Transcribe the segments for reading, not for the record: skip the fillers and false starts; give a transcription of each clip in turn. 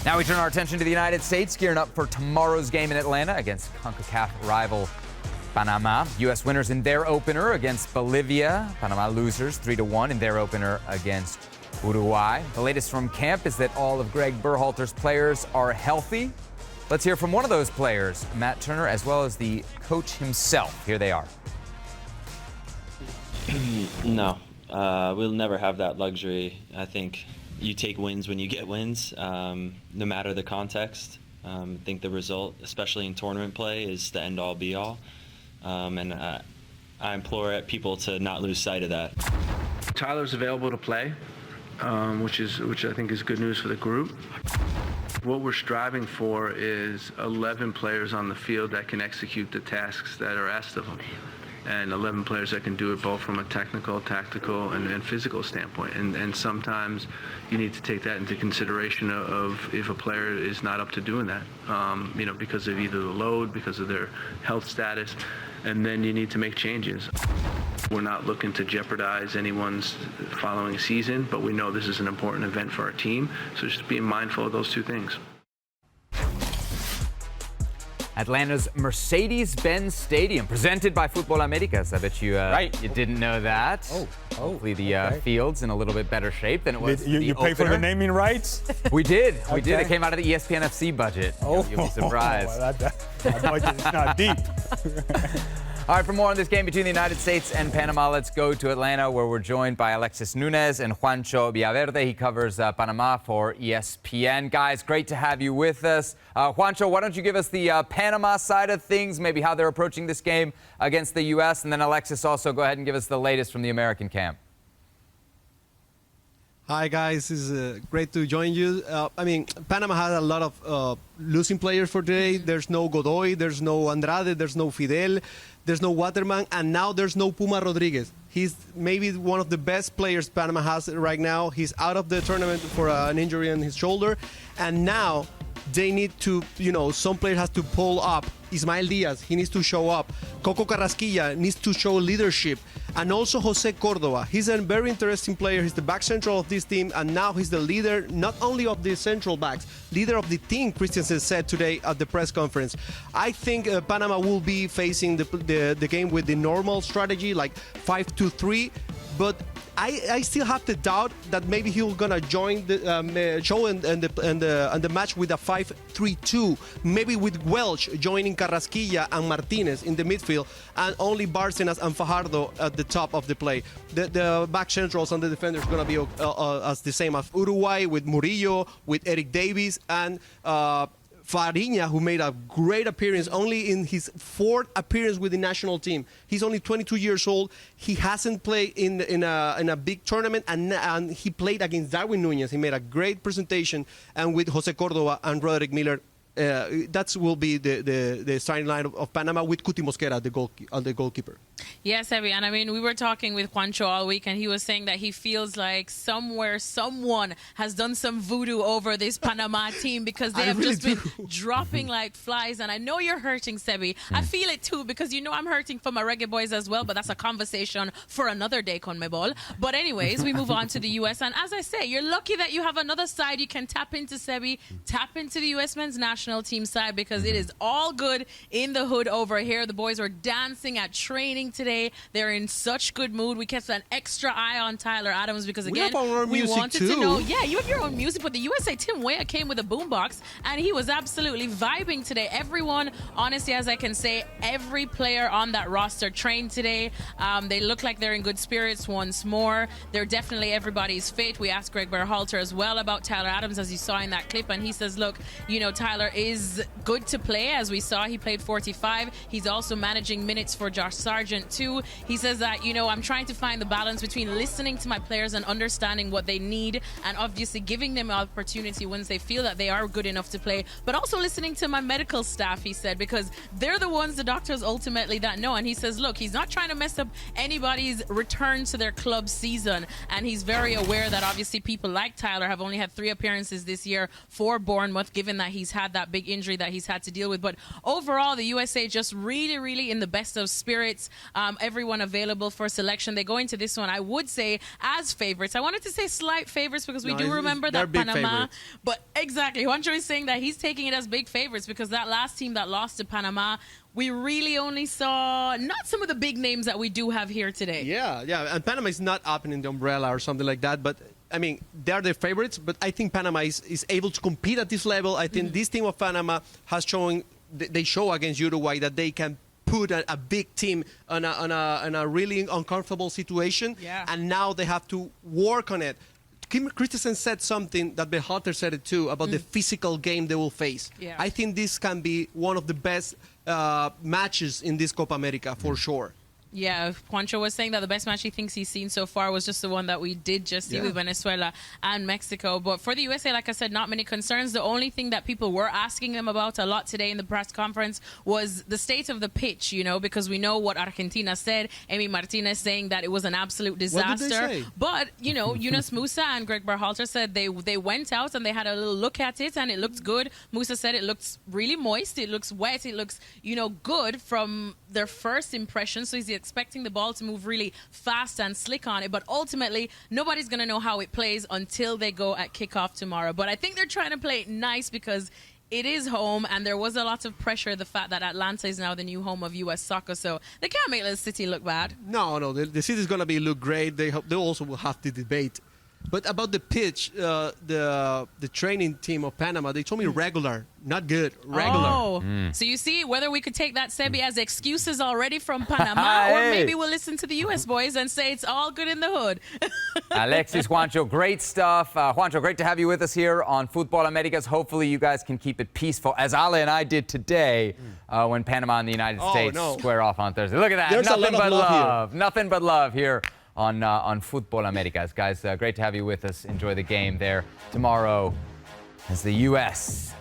Now we turn our attention to the United States, gearing up for tomorrow's game in Atlanta against CONCACAF rival Panama. U.S. winners in their opener against Bolivia. Panama losers 3-1 in their opener against Uruguay. The latest from camp is that all of Greg Berhalter's players are healthy. Let's hear from one of those players, Matt Turner, as well as the coach himself. Here they are. No, we'll never have that luxury. I think you take wins when you get wins, no matter the context. I think the result, especially in tournament play, is the end-all, be-all. And I implore people to not lose sight of that. Tyler's available to play, which I think is good news for the group. What we're striving for is 11 players on the field that can execute the tasks that are asked of them, and 11 players that can do it both from a technical, tactical, and physical standpoint. And sometimes you need to take that into consideration of if a player is not up to doing that, because of either the load, because of their health status, and then you need to make changes. We're not looking to jeopardize anyone's following season, but we know this is an important event for our team, so just being mindful of those two things. Atlanta's Mercedes-Benz Stadium, presented by Fútbol Américas. I bet you didn't know that. Hopefully the field's in a little bit better shape than it was. You pay for the naming rights? We did. We did. It came out of the ESPN FC budget. You'll be surprised. That budget is not deep. All right, for more on this game between the United States and Panama, let's go to Atlanta, where we're joined by Alexis Nunez and Juancho Villaverde. He covers Panama for ESPN. Guys, great to have you with us. Juancho, why don't you give us the Panama side of things, maybe how they're approaching this game against the U.S., and then Alexis, also go ahead and give us the latest from the American camp. Hi, guys. It's great to join you. Panama had a lot of losing players for today. There's no Godoy, there's no Andrade, there's no Fidel, there's no Waterman, and now there's no Puma Rodriguez. He's maybe one of the best players Panama has right now. He's out of the tournament for an injury on his shoulder, and now they need to, some player has to pull up. Ismael Diaz, he needs to show up. Coco Carrasquilla needs to show leadership. And also Jose Cordova. He's a very interesting player. He's the back central of this team, and now he's the leader, not only of the central backs, leader of the team, Christensen said today at the press conference. I think Panama will be facing the game with the normal strategy, like 5-2-3, but I still have the doubt that maybe he's gonna join the show and the match with a 5-3-2, maybe with Welch joining Carrasquilla and Martinez in the midfield, and only Bárcenas and Fajardo at the top of the play. The back centrals and the defenders gonna be as the same as Uruguay, with Murillo, with Eric Davies, and Fariña, who made a great appearance only in his fourth appearance with the national team. He's only 22 years old. He hasn't played in a big tournament, and he played against Darwin Núñez. He made a great presentation, and with Jose Cordova and Roderick Miller, that will be the starting line of Panama, with Cuti Mosquera, the goalkeeper. Yes, Evie, and we were talking with Juancho all week, and he was saying that he feels like somewhere someone has done some voodoo over this Panama team, because they have really just been dropping like flies. And I know you're hurting, Sebi. I feel it too, because I'm hurting for my reggae boys as well, but that's a conversation for another day, Conmebol. But anyways, we move on to the U.S. And as I say, you're lucky that you have another side you can tap into, Sebi, tap into the U.S. men's national team side, because it is all good in the hood over here. The boys were dancing at training today. They're in such good mood. We kept an extra eye on Tyler Adams, because again, we wanted to know. Yeah, you have your own music, but the USA Tim Weah came with a boombox, and he was absolutely vibing today. Everyone, honestly, as I can say, every player on that roster trained today. They look like they're in good spirits once more. They're definitely everybody's fate. We asked Greg Berhalter as well about Tyler Adams, as you saw in that clip, and he says, look, Tyler is good to play. As we saw, he played 45. He's also managing minutes for Josh Sargent too. He says that, I'm trying to find the balance between listening to my players and understanding what they need, and obviously giving them opportunity once they feel that they are good enough to play, but also listening to my medical staff, he said, because they're the ones, the doctors ultimately, that know. And he says, look, he's not trying to mess up anybody's return to their club season, and he's very aware that obviously people like Tyler have only had 3 appearances this year for Bournemouth, given that he's had that that big injury that he's had to deal with. But overall, the USA just really, really in the best of spirits. Everyone available for selection. They go into this one, I would say, as favorites. I wanted to say slight favorites because we do remember that Panama. Favorites. But exactly, Juancho is saying that he's taking it as big favorites because that last team that lost to Panama, we really only saw not some of the big names that we do have here today. Yeah. And Panama is not up in the umbrella or something like that. But, I mean, they are the favorites. But I think Panama is able to compete at this level. I think this team of Panama has shown, they show against Uruguay that they can put a big team on a really uncomfortable situation. Yeah. And now they have to work on it. Kim Christensen said something that Berhalter said it too about the physical game they will face. Yeah. I think this can be one of the best matches in this Copa America for sure. Yeah, Juancho was saying that the best match he thinks he's seen so far was just the one that we did just see with Venezuela and Mexico. But for the USA, like I said, not many concerns. The only thing that people were asking them about a lot today in the press conference was the state of the pitch, you know, because we know what Argentina said. Emi Martinez saying that it was an absolute disaster. What did they say? But, you know, Yunus Musa and Greg Berhalter said they went out and they had a little look at it and it looked good. Musa said it looks really moist. It looks wet. It looks, you know, good from their first impression. So he's expecting the ball to move really fast and slick on it. But ultimately, nobody's going to know how it plays until they go at kickoff tomorrow. But I think they're trying to play it nice because it is home, and there was a lot of pressure, the fact that Atlanta is now the new home of U.S. soccer. So they can't make the city look bad. No, the city is going to look great. They also will have to debate. But about the pitch, the training team of Panama, they told me regular, not good, regular. Oh, so you see, whether we could take that, Sebi, as excuses already from Panama, or maybe we'll listen to the U.S. boys and say it's all good in the hood. Alexis, Juancho, great stuff. Juancho, great to have you with us here on Football Americas. Hopefully you guys can keep it peaceful, as Ale and I did today when Panama and the United States square off on Thursday. Look at that. There's Nothing but love here. Nothing but love here on Football Americas. Guys, great to have you with us. Enjoy the game there tomorrow as the U.S.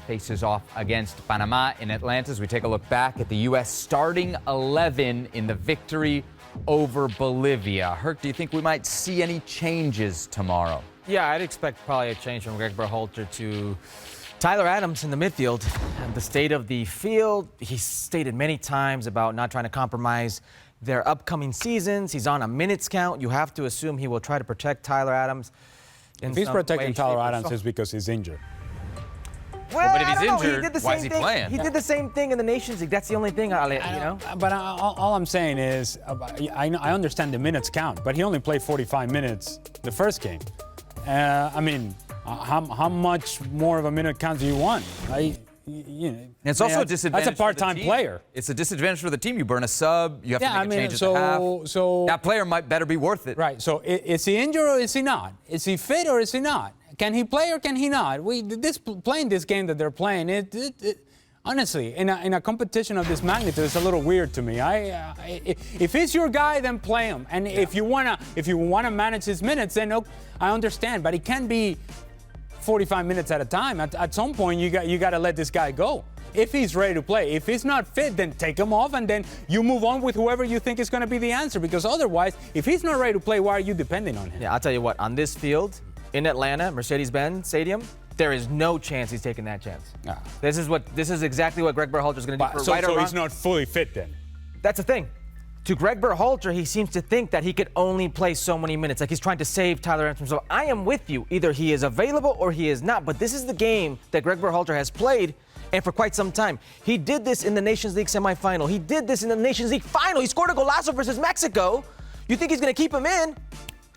Faces off against Panama in Atlanta. As we take a look back at the U.S. starting 11 in the victory over Bolivia. Herc, do you think we might see any changes tomorrow? Yeah, I'd expect probably a change from Greg Berhalter to Tyler Adams in the midfield. And the state of the field, he's stated many times about not trying to compromise their upcoming seasons. He's on a minutes count. You have to assume he will try to protect Tyler Adams. If he's protecting Tyler Adams, it's because he's injured. Well, but if he's I don't know. injured, He did the why same is he thing. playing? He did the same thing in the Nations League. That's the only thing, Ale, you know? But all I'm saying is, I understand the minutes count, but he only played 45 minutes the first game. I mean, how much more of a minute count do you want? It's also a disadvantage. That's a part-time for the team. player. It's a disadvantage for the team. You burn a sub. You have to make a change at the half. So that player might better be worth it. Right. So is he injured or is he not? Is he fit or is he not? Can he play or can he not? Playing this game that they're playing, honestly, in a competition of this magnitude, it's a little weird to me. If it's your guy, then play him. And if you wanna manage his minutes, then I understand. But it can't be 45 minutes at a time. At some point, you got to let this guy go. If he's ready to play. If he's not fit, then take him off, and then you move on with whoever you think is going to be the answer. Because otherwise, if he's not ready to play, why are you depending on him? Yeah, I'll tell you what. On this field, in Atlanta, Mercedes-Benz Stadium, there is no chance he's taking that chance. This is exactly what Greg Berhalter is going to do. So he's not fully fit then? That's the thing. To Greg Berhalter, he seems to think that he could only play so many minutes. Like he's trying to save Tyler Adams from himself. I am with you. Either he is available or he is not. But this is the game that Greg Berhalter has played, and for quite some time. He did this in the Nations League semifinal. He did this in the Nations League final. He scored a golazo versus Mexico. You think he's going to keep him in?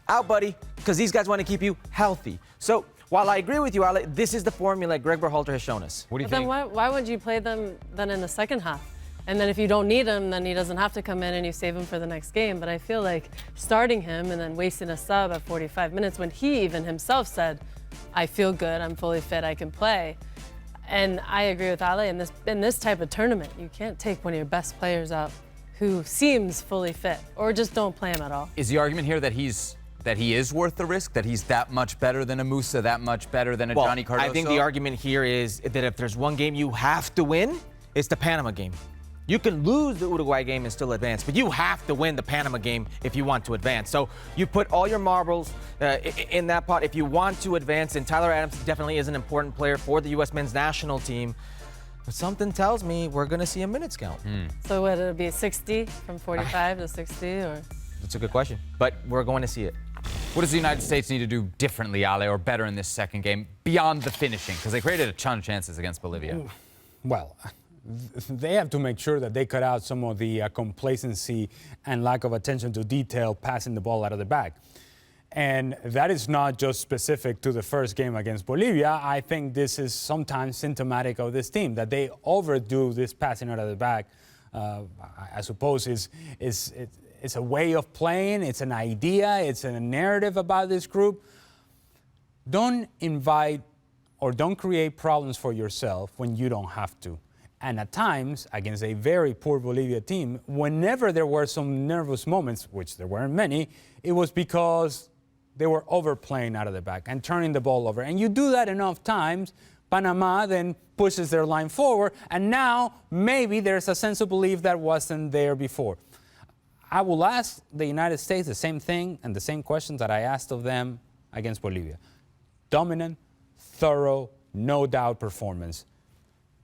Out, buddy, because these guys want to keep you healthy. So while I agree with you, Ale, this is the formula Greg Berhalter has shown us. What do you think? think? Then why would you play them then in the second half? And then if you don't need him, then he doesn't have to come in and you save him for the next game. But I feel like starting him and then wasting a sub at 45 minutes when he even himself said, I feel good, I'm fully fit, I can play. And I agree with Ale, in this type of tournament, you can't take one of your best players out who seems fully fit, or just don't play him at all. Is the argument here that he is worth the risk, that he's that much better than a Musa, that much better than a Johnny Cardoso? I think the argument here is that if there's one game you have to win, it's the Panama game. You can lose the Uruguay game and still advance, but you have to win the Panama game if you want to advance. So you put all your marbles in that pot if you want to advance, and Tyler Adams definitely is an important player for the U.S. men's national team. But something tells me we're going to see a minutes count. So would it be 60 from 45 to 60, or? That's a good question, but we're going to see it. What does the United States need to do differently, Ale, or better in this second game beyond the finishing? Because they created a ton of chances against Bolivia. Well, they have to make sure that they cut out some of the complacency and lack of attention to detail passing the ball out of the bag. And that is not just specific to the first game against Bolivia. I think this is sometimes symptomatic of this team, that they overdo this passing out of the bag. I suppose it's a way of playing, it's an idea, it's a narrative about this group. Don't invite or don't create problems for yourself when you don't have to. And at times, against a very poor Bolivia team, whenever there were some nervous moments, which there weren't many, it was because they were overplaying out of the back and turning the ball over. And you do that enough times, Panama then pushes their line forward, and now maybe there's a sense of belief that wasn't there before. I will ask the United States the same thing and the same questions that I asked of them against Bolivia. Dominant, thorough, no doubt performance.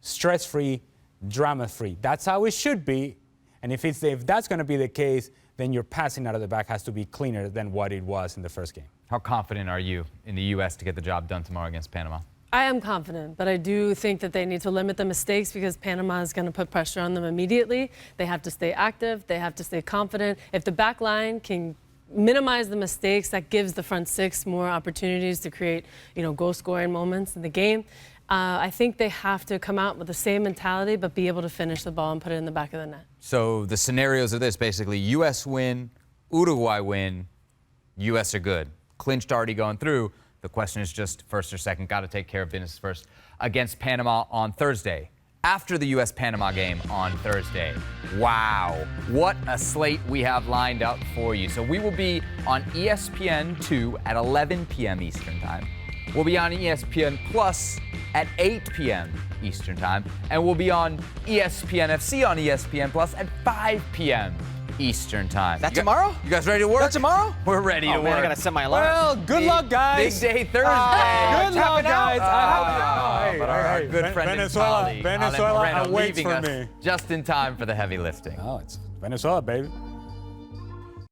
Stress-free, drama-free. That's how it should be. And if that's going to be the case, then your passing out of the back has to be cleaner than what it was in the first game. How confident are you in the U.S. to get the job done tomorrow against Panama? I am confident, but I do think that they need to limit the mistakes because Panama is going to put pressure on them immediately. They have to stay active. They have to stay confident. If the back line can minimize the mistakes, that gives the front six more opportunities to create, goal-scoring moments in the game. I think they have to come out with the same mentality, but be able to finish the ball and put it in the back of the net. So the scenarios are this, basically, U.S. win, Uruguay win, U.S. are good. Clinched already going through. The question is just first or second. Got to take care of business first against Panama on Thursday. After the U.S.-Panama game on Thursday. Wow, what a slate we have lined up for you. So we will be on ESPN2 at 11 p.m. Eastern Time. We'll be on ESPN Plus at 8 p.m. Eastern Time. And we'll be on ESPN FC on ESPN Plus at 5 p.m. Eastern Time. That tomorrow? You guys ready to work? That tomorrow? We're ready to man, work. I got to set my alarm. Well, good luck, guys. Big day Thursday. Good luck, guys. But our good friend Venezuela and colleague, Ale Moreno, awaits leaving for us me. just in time for the heavy lifting. Oh, it's Venezuela, baby.